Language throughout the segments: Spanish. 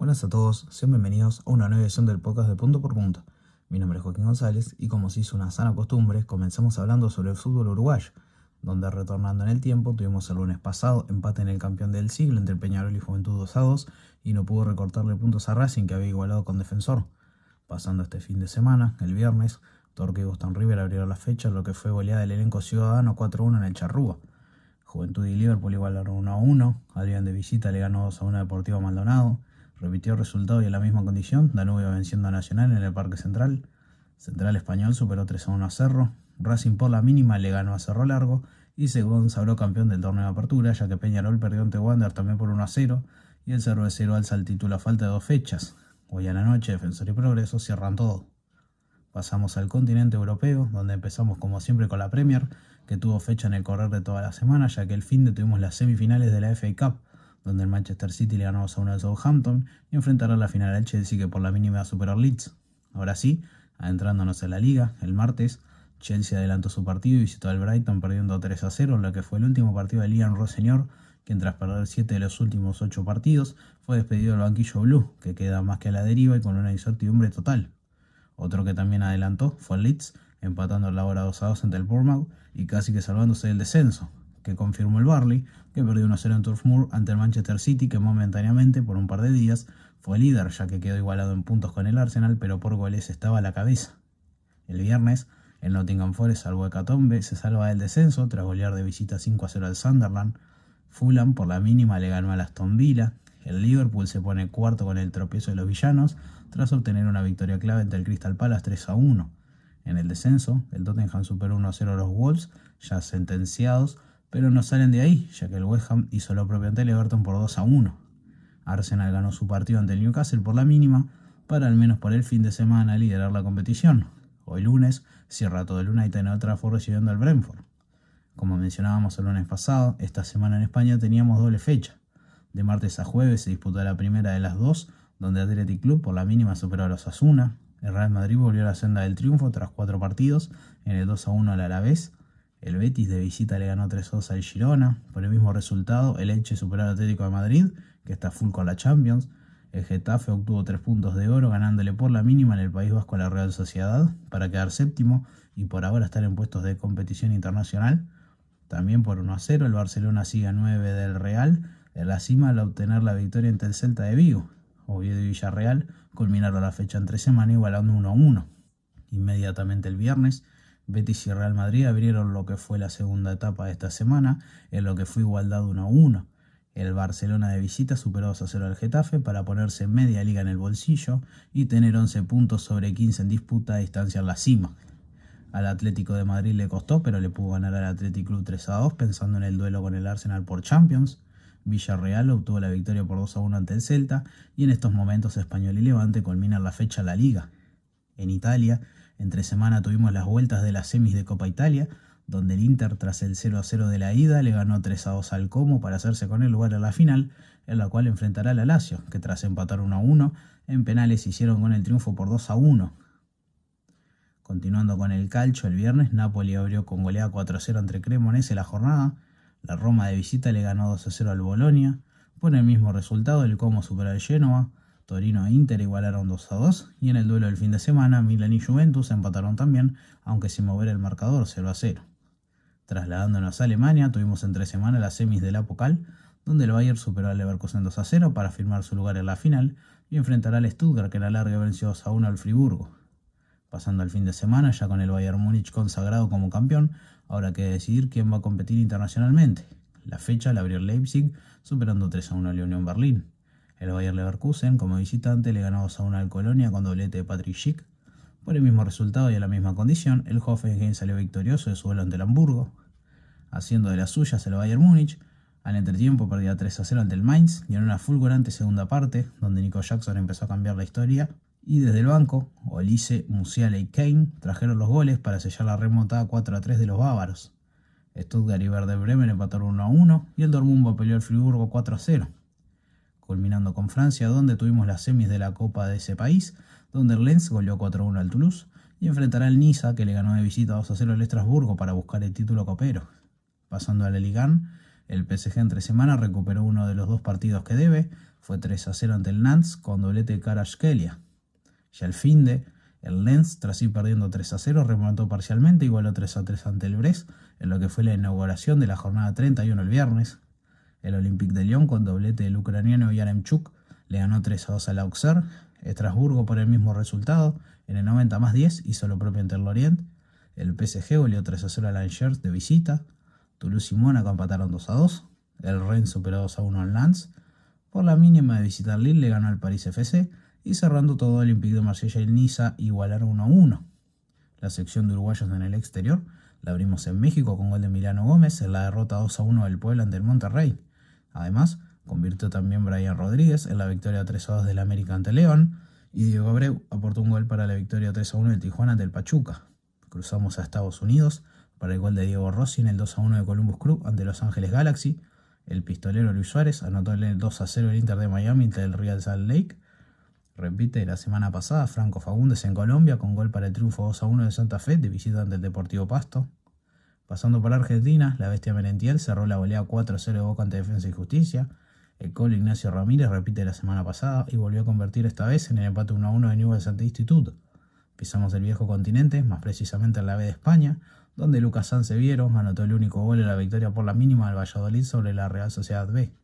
Buenas a todos, sean bienvenidos a una nueva edición del podcast de Punto por Punto. Mi nombre es Joaquín González y como se hizo una sana costumbre, comenzamos hablando sobre el fútbol uruguayo, donde retornando en el tiempo tuvimos el lunes pasado empate en el campeón del siglo entre Peñarol y Juventud 2-2 y no pudo recortarle puntos a Racing que había igualado con Defensor. Pasando este fin de semana, el viernes, Torque y Boston River abrieron la fecha, lo que fue goleada del elenco ciudadano 4-1 en el Charrúa. Juventud y Liverpool igualaron 1-1, Adrián de visita le ganó 2-1 a Deportivo Maldonado. Repitió el resultado y en la misma condición, Danubio venciendo a Nacional en el Parque Central. Central Español superó 3-1 a Cerro. Racing por la mínima le ganó a Cerro Largo y se consagró campeón del torneo de apertura, ya que Peñarol perdió ante Wander también por 1-0 y el Cerro de Cero alza el título a falta de 2 fechas. Hoy a la noche, Defensor y Progreso cierran todo. Pasamos al continente europeo, donde empezamos como siempre con la Premier, que tuvo fecha en el correr de toda la semana, ya que el fin de tuvimos las semifinales de la FA Cup, donde el Manchester City le ganó 2-1 al Southampton y enfrentará la final al Chelsea, que por la mínima va a superar Leeds. Ahora sí, adentrándonos en la liga, el martes, Chelsea adelantó su partido y visitó al Brighton perdiendo 3-0, en lo que fue el último partido de Liam Rosselló, quien tras perder 7 de los últimos 8 partidos, fue despedido del banquillo blue, que queda más que a la deriva y con una incertidumbre total. Otro que también adelantó fue el Leeds, empatando la hora 2-2 ante el Bournemouth y casi que salvándose del descenso, que confirmó el Burnley, que perdió 1-0 en Turf Moor ante el Manchester City, que momentáneamente, por un par de días, fue líder, ya que quedó igualado en puntos con el Arsenal, pero por goles estaba a la cabeza. El viernes, el Nottingham Forest, salvo hecatombe, se salva del descenso tras golear de visita 5-0 al Sunderland. Fulham, por la mínima, le ganó al Aston Villa. El Liverpool se pone cuarto con el tropiezo de los villanos, tras obtener una victoria clave ante el Crystal Palace 3-1. En el descenso, el Tottenham superó 1-0 a los Wolves, ya sentenciados, pero no salen de ahí, ya que el West Ham hizo lo propio ante el Everton por 2-1. Arsenal ganó su partido ante el Newcastle por la mínima, para al menos por el fin de semana liderar la competición. Hoy lunes cierra todo el United en Old Trafford recibiendo al Brentford. Como mencionábamos el lunes pasado, esta semana en España teníamos doble fecha. De martes a jueves se disputó la primera de las dos, donde Athletic Club por la mínima superó a los Osasuna. El Real Madrid volvió a la senda del triunfo tras 4 partidos, en el 2-1 al Alavés. El Betis de visita le ganó 3-2 al Girona. Por el mismo resultado, el Elche superó al Atlético de Madrid, que está full con la Champions. El Getafe obtuvo 3 puntos de oro, ganándole por la mínima en el País Vasco a la Real Sociedad, para quedar séptimo y por ahora estar en puestos de competición internacional. También por 1-0, el Barcelona sigue a 9 del Real, en la cima al obtener la victoria ante el Celta de Vigo. Oviedo y Villarreal culminaron la fecha entre semana igualando 1-1. Inmediatamente el viernes, Betis y Real Madrid abrieron lo que fue la segunda etapa de esta semana, en lo que fue igualdad 1-1. El Barcelona de visita superó 2-0 al Getafe para ponerse media liga en el bolsillo y tener 11 puntos sobre 15 en disputa a distancia en la cima. Al Atlético de Madrid le costó, pero le pudo ganar al Athletic Club 3-2 pensando en el duelo con el Arsenal por Champions. Villarreal obtuvo la victoria por 2-1 ante el Celta y en estos momentos Español y Levante culminan la fecha la Liga. En Italia, entre semana tuvimos las vueltas de las semis de Copa Italia, donde el Inter tras el 0-0 de la ida le ganó 3-2 al Como para hacerse con el lugar en la final, en la cual enfrentará al Lazio, que tras empatar 1-1 en penales hicieron con el triunfo por 2-1. Continuando con el calcio, el viernes Napoli abrió con goleada 4-0 entre Cremonese la jornada. La Roma de visita le ganó 2-0 al Bolonia. Por el mismo resultado, el Como superó al Genoa. Torino e Inter igualaron 2-2. Y en el duelo del fin de semana, Milan y Juventus empataron también, aunque sin mover el marcador 0-0. Trasladándonos a Alemania, tuvimos entre semana las semis de la Pokal, donde el Bayern superó al Leverkusen 2-0 para firmar su lugar en la final y enfrentará al Stuttgart, que en la larga venció 2-1 al Friburgo. Pasando al fin de semana, ya con el Bayern Múnich consagrado como campeón, ahora hay que decidir quién va a competir internacionalmente. La fecha la abrió el Leipzig, superando 3-1 al Union Berlin. El Bayer Leverkusen, como visitante, le ganó 2-1 al Colonia con doblete de Patrick Schick. Por el mismo resultado y en la misma condición, el Hoffenheim salió victorioso de su duelo ante el Hamburgo. Haciendo de las suyas el Bayern Múnich, al entretiempo perdía 3-0 ante el Mainz y en una fulgurante segunda parte, donde Nico Jackson empezó a cambiar la historia, y desde el banco, Olise, Musiala y Kane trajeron los goles para sellar la remontada 4-3 de los bávaros. Stuttgart y Werder Bremen empataron 1-1 y el Dortmund peleó al Friburgo 4-0. Culminando con Francia, donde tuvimos las semis de la Copa de ese país, donde el Lens goleó 4-1 al Toulouse y enfrentará al Niza, que le ganó de visita 2-0 al Estrasburgo para buscar el título copero. Pasando a la Ligue 1, El PSG entre semana recuperó uno de los dos partidos que debe, fue 3-0 ante el Nantes con doblete de Kvaratskhelia. Y al finde, el Lens, tras ir perdiendo 3-0, remontó parcialmente, igualó 3-3 ante el Brest, en lo que fue la inauguración de la jornada 31 el viernes. El Olympique de Lyon, con doblete del ucraniano Yaremchuk, le ganó 3-2 al Auxerre. Estrasburgo, por el mismo resultado, en el 90+10, hizo lo propio ante el Lorient. El PSG goleó 3-0 al Angers de visita. Toulouse y Mónaco empataron 2-2. El Rennes superó 2-1 al Nantes. Por la mínima de visita al Lille le ganó al Paris FC. Y cerrando todo, el Olympique de Marsella y el Niza igualaron 1-1. La sección de uruguayos en el exterior la abrimos en México con gol de Emiliano Gómez en la derrota 2-1 del Puebla ante el Monterrey. Además, convirtió también Brian Rodríguez en la victoria 3-2 del América ante León, y Diego Abreu aportó un gol para la victoria 3-1 del Tijuana ante el Pachuca. Cruzamos a Estados Unidos para el gol de Diego Rossi en el 2-1 de Columbus Crew ante Los Ángeles Galaxy. El pistolero Luis Suárez anotó el 2-0 el Inter de Miami ante el Real Salt Lake. Repite la semana pasada Franco Fagundes en Colombia con gol para el triunfo 2-1 de Santa Fe de visita ante el Deportivo Pasto. Pasando por Argentina, la Bestia Merentiel cerró la goleada 4-0 de Boca ante Defensa y Justicia. El Colo Ignacio Ramírez repite la semana pasada y volvió a convertir esta vez en el empate 1-1 de Newell's ante Instituto. Pisamos el viejo continente, más precisamente en la B de España, donde Lucas Sanseviero anotó el único gol en la victoria por la mínima del Valladolid sobre la Real Sociedad B.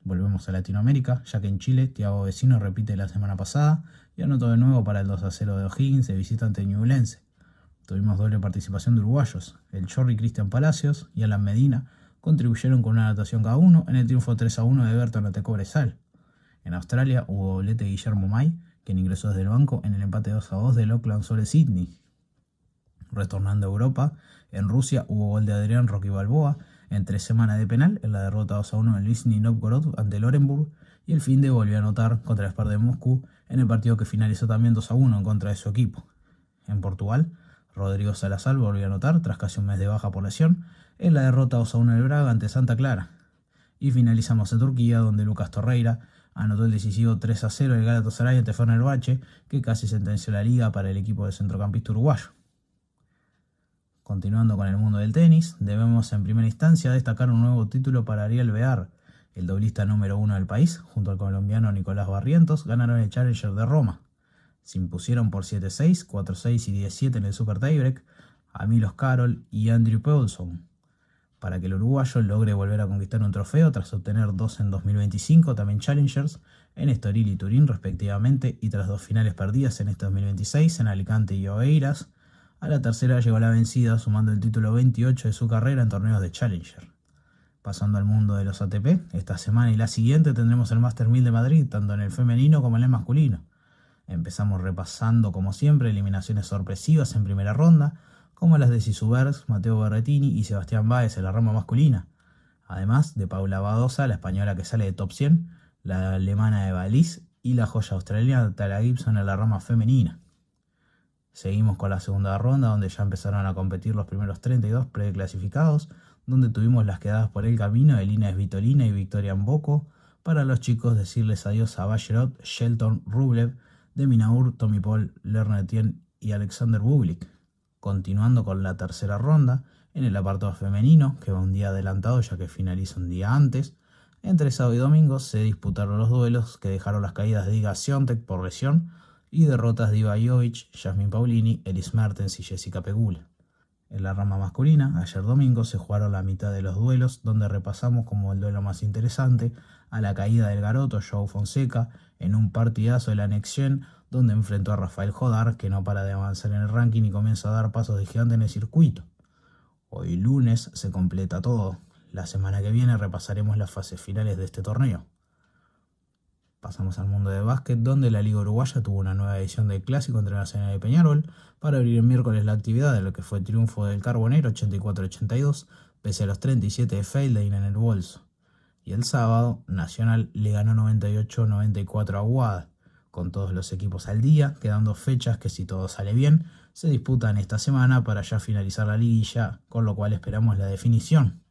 Volvemos a Latinoamérica, ya que en Chile, Thiago Vecino repite la semana pasada y anotó de nuevo para el 2-0 de O'Higgins de visita ante Ñublense. Tuvimos doble participación de uruguayos. El Chorri Cristian Palacios y Alan Medina contribuyeron con una anotación cada uno en el triunfo 3-1 de Everton ante Cobresal. En Australia hubo doblete de Guillermo May, quien ingresó desde el banco en el empate 2-2 del Auckland sobre Sydney. Retornando a Europa, en Rusia hubo gol de Adrián Rocky Balboa en 3 semanas de penal en la derrota 2-1 del Nizhny Novgorod ante el Orenburg, y el finde volvió a anotar contra el Spartak de Moscú en el partido que finalizó también 2-1 en contra de su equipo. En Portugal, Rodrigo Salazar volvió a anotar tras casi un mes de baja por lesión en la derrota 2-1 del Braga ante Santa Clara. Y finalizamos en Turquía, donde Lucas Torreira anotó el decisivo 3-0 del Galatasaray ante Fenerbahce, que casi sentenció la liga para el equipo del centrocampista uruguayo. Continuando con el mundo del tenis, debemos en primera instancia destacar un nuevo título para Ariel Bear. El doblista número 1 del país, junto al colombiano Nicolás Barrientos, ganaron el Challenger de Roma. Se impusieron por 7-6, 4-6 y 10-7 en el Super Tiebreak a Milos Carol y Andrew Paulson, para que el uruguayo logre volver a conquistar un trofeo tras obtener 2 en 2025, también Challengers, en Estoril y Turín respectivamente, y tras 2 finales perdidas en este 2026 en Alicante y Oeiras. A la tercera llegó la vencida, sumando el título 28 de su carrera en torneos de Challenger. Pasando al mundo de los ATP, esta semana y la siguiente tendremos el Master 1000 de Madrid, tanto en el femenino como en el masculino. Empezamos repasando, como siempre, eliminaciones sorpresivas en primera ronda, como las de Sisu Bergs, Matteo Berrettini y Sebastián Báez en la rama masculina. Además de Paula Badosa, la española que sale de top 100, la alemana de Baliz y la joya australiana Tara Gibson en la rama femenina. Seguimos con la segunda ronda, donde ya empezaron a competir los primeros 32 preclasificados, donde tuvimos las quedadas por el camino de Lina Svitolina y Victoria Mboko. Para los chicos, decirles adiós a Bacherot, Shelton, Rublev, de Minaur, Tommy Paul, Lerner Etienne y Alexander Bublik. Continuando con la tercera ronda, en el apartado femenino, que va un día adelantado ya que finaliza un día antes, entre sábado y domingo se disputaron los duelos que dejaron las caídas de Iga Swiatek por lesión y derrotas de Iva Jovic, Jasmine Paolini, Elise Mertens y Jessica Pegula. En la rama masculina, ayer domingo se jugaron la mitad de los duelos, donde repasamos como el duelo más interesante a la caída del garoto Joao Fonseca en un partidazo de la Next Gen, donde enfrentó a Rafael Jodar, que no para de avanzar en el ranking y comienza a dar pasos de gigante en el circuito. Hoy lunes se completa todo. La semana que viene repasaremos las fases finales de este torneo. Pasamos al mundo de básquet, donde la Liga Uruguaya tuvo una nueva edición del Clásico entre Nacional y Peñarol para abrir el miércoles la actividad de lo que fue el triunfo del Carbonero 84-82, pese a los 37 de Feildein en el bolso. Y el sábado, Nacional le ganó 98-94 a Aguada, con todos los equipos al día, quedando fechas que, si todo sale bien, se disputan esta semana para ya finalizar la liguilla, con lo cual esperamos la definición.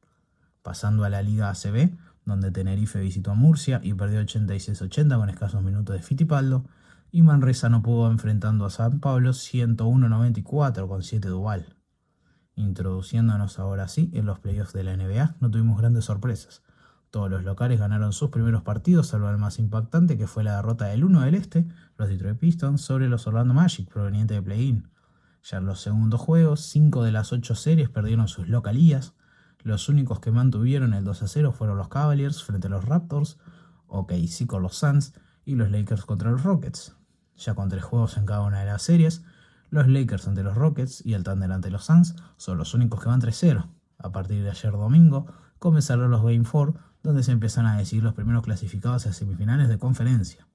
Pasando a la Liga ACB, donde Tenerife visitó a Murcia y perdió 86-80 con escasos minutos de Fittipaldo, y Manresa no pudo enfrentando a San Pablo 101-94 con 7 Duval. Introduciéndonos ahora sí en los playoffs de la NBA, no tuvimos grandes sorpresas. Todos los locales ganaron sus primeros partidos, salvo el más impactante, que fue la derrota del 1 del Este, los Detroit Pistons, sobre los Orlando Magic, proveniente de play-in. Ya en los segundos juegos, 5 de las 8 series perdieron sus localías. Los únicos que mantuvieron el 2-0 fueron los Cavaliers frente a los Raptors, OKC con los Suns y los Lakers contra los Rockets. Ya con 3 juegos en cada una de las series, los Lakers ante los Rockets y el Thunder ante los Suns son los únicos que van 3-0. A partir de ayer domingo comenzaron los Game 4, donde se empiezan a decidir los primeros clasificados a semifinales de conferencia.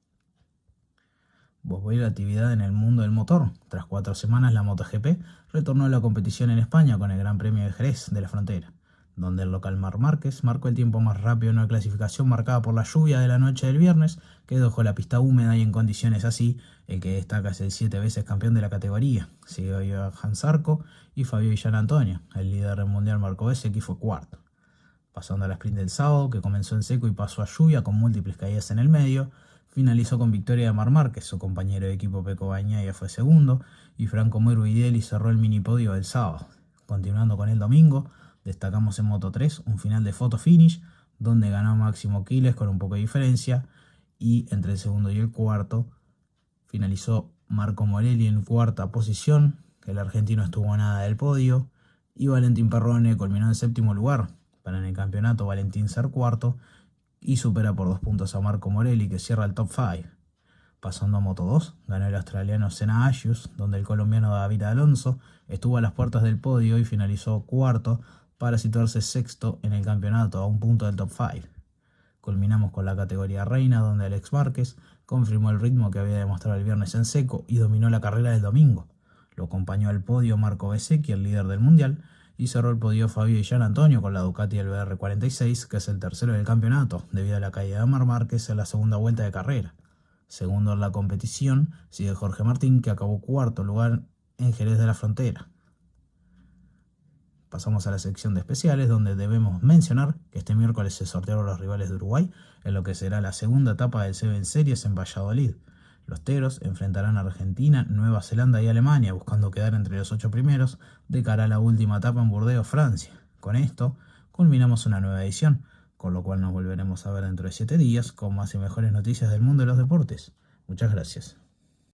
Volvió la actividad en el mundo del motor. Tras 4 semanas, la MotoGP retornó a la competición en España con el Gran Premio de Jerez de la Frontera, donde el local Marc Márquez marcó el tiempo más rápido en una clasificación marcada por la lluvia de la noche del viernes, que dejó la pista húmeda y en condiciones así. El que destaca es el 7 veces campeón de la categoría, seguido de Johan Zarco y Fabio Villar Antonio. El líder del mundial Marco Bezzecchi fue cuarto. Pasando a la sprint del sábado, que comenzó en seco y pasó a lluvia con múltiples caídas en el medio, finalizó con victoria de Marc Márquez. Su compañero de equipo Pecco Bagnaia fue segundo y Franco Morbidelli cerró el minipodio del sábado. Continuando con el domingo, destacamos en Moto3 un final de photo finish donde ganó Máximo Quiles con un poco de diferencia, y entre el segundo y el cuarto finalizó Marco Morelli en cuarta posición. El argentino estuvo a nada del podio y Valentín Perrone culminó en séptimo lugar. Para en el campeonato Valentín ser cuarto y supera por 2 puntos a Marco Morelli, que cierra el top 5. Pasando a Moto2, ganó el australiano Senna Agius, donde el colombiano David Alonso estuvo a las puertas del podio y finalizó cuarto para situarse sexto en el campeonato a 1 punto del top 5. Culminamos con la categoría reina, donde Alex Márquez confirmó el ritmo que había demostrado el viernes en seco y dominó la carrera del domingo. Lo acompañó al podio Marco Bezzecchi, el líder del mundial, y cerró el podio Fabio Villar Antonio con la Ducati del BR46, que es el tercero del campeonato, debido a la caída de Marc Márquez en la segunda vuelta de carrera. Segundo en la competición sigue Jorge Martín, que acabó cuarto lugar en Jerez de la Frontera. Pasamos a la sección de especiales, donde debemos mencionar que este miércoles se sortearon los rivales de Uruguay en lo que será la segunda etapa del Seven Series en Valladolid. Los Teros enfrentarán a Argentina, Nueva Zelanda y Alemania, buscando quedar entre los 8 primeros de cara a la última etapa en Burdeos, Francia. Con esto culminamos una nueva edición, con lo cual nos volveremos a ver dentro de 7 días con más y mejores noticias del mundo de los deportes. Muchas gracias.